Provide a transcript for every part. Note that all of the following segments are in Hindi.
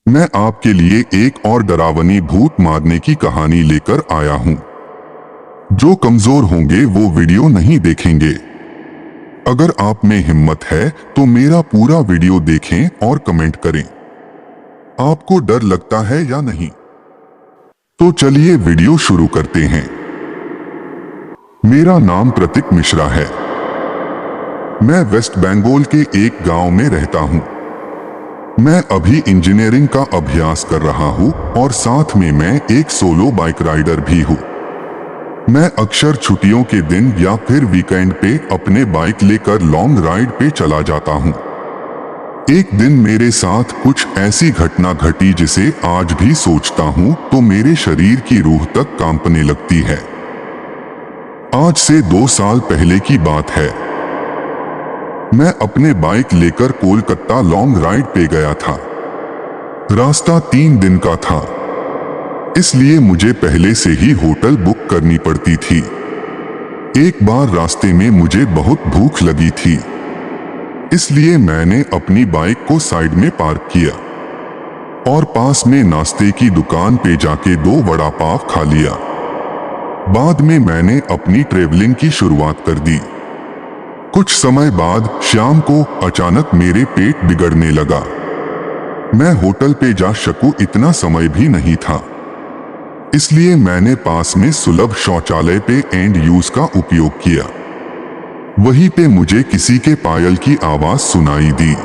मैं आपके लिए एक और डरावनी भूत मारने की कहानी लेकर आया हूं। जो कमजोर होंगे वो वीडियो नहीं देखेंगे। अगर आप में हिम्मत है तो मेरा पूरा वीडियो देखें और कमेंट करें। आपको डर लगता है या नहीं? तो चलिए वीडियो शुरू करते हैं। मेरा नाम प्रतीक मिश्रा है। मैं वेस्ट बंगाल के एक गांव में रहता हूं। मैं अभी इंजीनियरिंग का अभ्यास कर रहा हूँ और साथ में मैं एक सोलो बाइक राइडर भी हूँ। मैं अक्सर छुट्टियों के दिन या फिर वीकेंड पे अपने बाइक लेकर लॉन्ग राइड पे चला जाता हूँ। एक दिन मेरे साथ कुछ ऐसी घटना घटी जिसे आज भी सोचता हूँ तो मेरे शरीर की रूह तक कांपने लगती है। आज से 2 साल पहले की बात है। मैं अपने बाइक लेकर कोलकाता लॉन्ग राइड पे गया था। रास्ता 3 दिन का था, इसलिए मुझे पहले से ही होटल बुक करनी पड़ती थी। एक बार रास्ते में मुझे बहुत भूख लगी थी, इसलिए मैंने अपनी बाइक को साइड में पार्क किया और पास में नाश्ते की दुकान पे जाके 2 वड़ा पाव खा लिया। बाद में मैंने अपनी ट्रेवलिंग की शुरुआत कर दी। कुछ समय बाद शाम को अचानक मेरे पेट बिगड़ने लगा। मैं होटल पे जा सकूं इतना समय भी नहीं था, इसलिए मैंने पास में सुलभ शौचालय पे एंड यूज का उपयोग किया। वहीं पे मुझे किसी के पायल की आवाज सुनाई दी।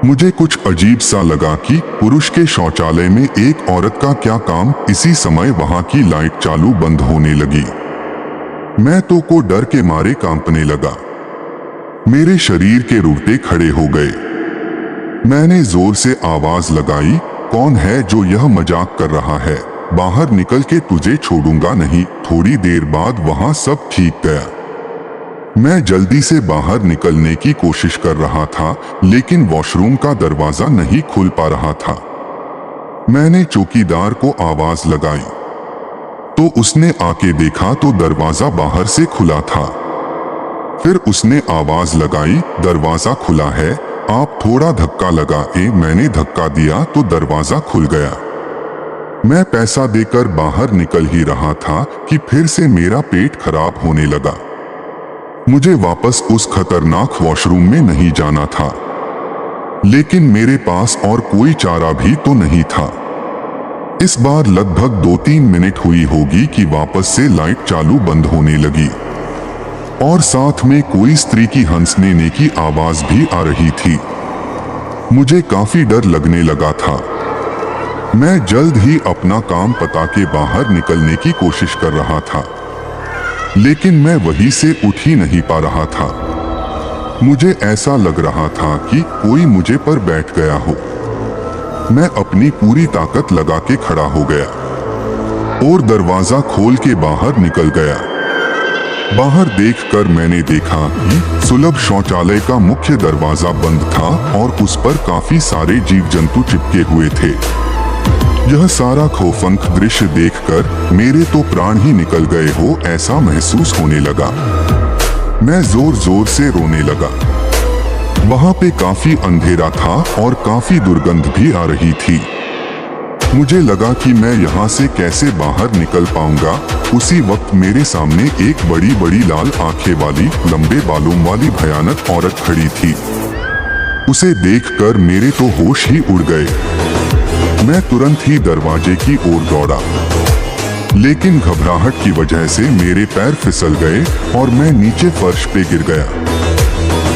मुझे कुछ अजीब सा लगा कि पुरुष के शौचालय में एक औरत का क्या काम। इसी समय वहां की लाइट चालू बंद होने लगी। मैं तो को डर के मारे कांपने लगा। मेरे शरीर के रोंगटे खड़े हो गए। मैंने जोर से आवाज लगाई, कौन है जो यह मजाक कर रहा है? बाहर निकल के तुझे छोड़ूंगा नहीं। थोड़ी देर बाद वहां सब ठीक गया। मैं जल्दी से बाहर निकलने की कोशिश कर रहा था, लेकिन वॉशरूम का दरवाजा नहीं खुल पा रहा था। मैंने चौकीदार को आवाज लगाई तो उसने आके देखा तो दरवाजा बाहर से खुला था। फिर उसने आवाज लगाई, दरवाजा खुला है, आप थोड़ा धक्का लगाए। मैंने धक्का दिया तो दरवाजा खुल गया। मैं पैसा देकर बाहर निकल ही रहा था कि फिर से मेरा पेट खराब होने लगा। मुझे वापस उस खतरनाक वॉशरूम में नहीं जाना था, लेकिन मेरे पास और कोई चारा भी तो नहीं था। इस बार लगभग 2-3 मिनट हुई होगी कि वापस से लाइट चालू बंद होने लगी और साथ में कोई स्त्री की हंसने की आवाज भी आ रही थी। मुझे काफी डर लगने लगा था। मैं जल्द ही अपना काम पता के बाहर निकलने की कोशिश कर रहा था, लेकिन मैं वहीं से उठ ही नहीं पा रहा था। मुझे ऐसा लग रहा था कि कोई मुझे पर बैठ गया हो। मैं अपनी पूरी ताकत लगा के खड़ा हो गया और दरवाजा खोल के बाहर निकल गया। बाहर देखकर मैंने देखा कि सुलभ शौचालय का मुख्य दरवाजा बंद था और उस पर काफी सारे जीव जंतु चिपके हुए थे। यह सारा खौफनाक दृश्य देखकर मेरे तो प्राण ही निकल गए हो ऐसा महसूस होने लगा। मैं जोर जोर से रोने लगा। वहां पे काफी अंधेरा था और काफी दुर्गंध भी आ रही थी। मुझे लगा कि मैं यहाँ से कैसे बाहर निकल पाऊंगा। उसी वक्त मेरे सामने एक बड़ी बड़ी लाल आंखें वाली, लंबे बालों वाली भयानक औरत खड़ी थी। उसे देखकर मेरे तो होश ही उड़ गए। मैं तुरंत ही दरवाजे की ओर दौड़ा, लेकिन घबराहट की वजह से मेरे पैर फिसल गए और मैं नीचे फर्श पे गिर गया।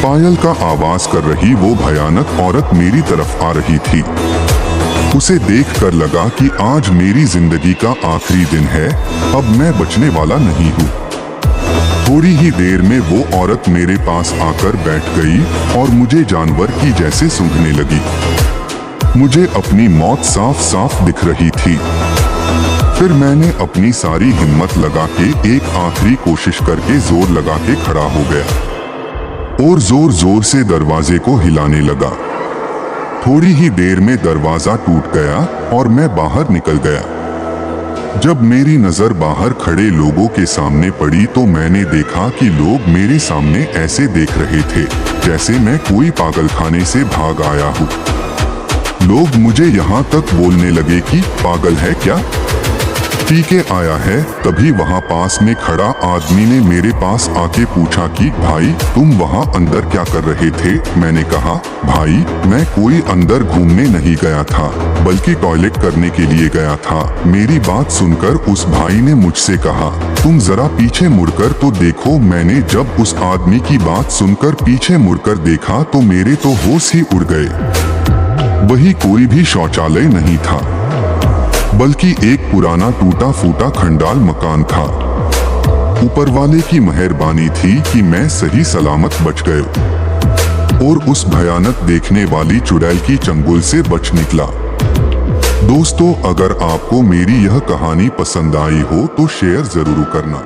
पायल का आवाज कर रही वो भयानक औरत मेरी तरफ आ रही थी। उसे देखकर लगा कि आज मेरी जिंदगी का आखिरी दिन है, अब मैं बचने वाला नहीं हूँ। थोड़ी ही देर में वो औरत मेरे पास आकर बैठ गई और मुझे जानवर की जैसे सूंघने लगी। मुझे अपनी मौत साफ साफ दिख रही थी। फिर मैंने अपनी सारी हिम्मत लगा के एक आखिरी कोशिश करके जोर लगा के खड़ा हो गया और जोर जोर से दरवाजे को हिलाने लगा। थोड़ी ही देर में दरवाजा टूट गया और मैं बाहर निकल गया। जब मेरी नजर बाहर खड़े लोगों के सामने पड़ी तो मैंने देखा कि लोग मेरे सामने ऐसे देख रहे थे जैसे मैं कोई पागलखाने से भाग आया हूँ। लोग मुझे यहाँ तक बोलने लगे कि पागल है क्या। पीके आया है। तभी वहाँ पास में खड़ा आदमी ने मेरे पास आके पूछा कि भाई तुम वहाँ अंदर क्या कर रहे थे। मैंने कहा भाई मैं कोई अंदर घूमने नहीं गया था, बल्कि टॉयलेट करने के लिए गया था। मेरी बात सुनकर उस भाई ने मुझसे कहा तुम जरा पीछे मुड़कर तो देखो। मैंने जब उस आदमी की बात सुनकर पीछे मुड़कर देखा तो मेरे तो होश ही उड़ गए। वही कोई भी शौचालय नहीं था, बल्कि एक पुराना टूटा फूटा खंडाल मकान था। ऊपर वाले की मेहरबानी थी कि मैं सही सलामत बच गया और उस भयानक देखने वाली चुड़ैल की चंगुल से बच निकला। दोस्तों, अगर आपको मेरी यह कहानी पसंद आई हो तो शेयर जरूर करना।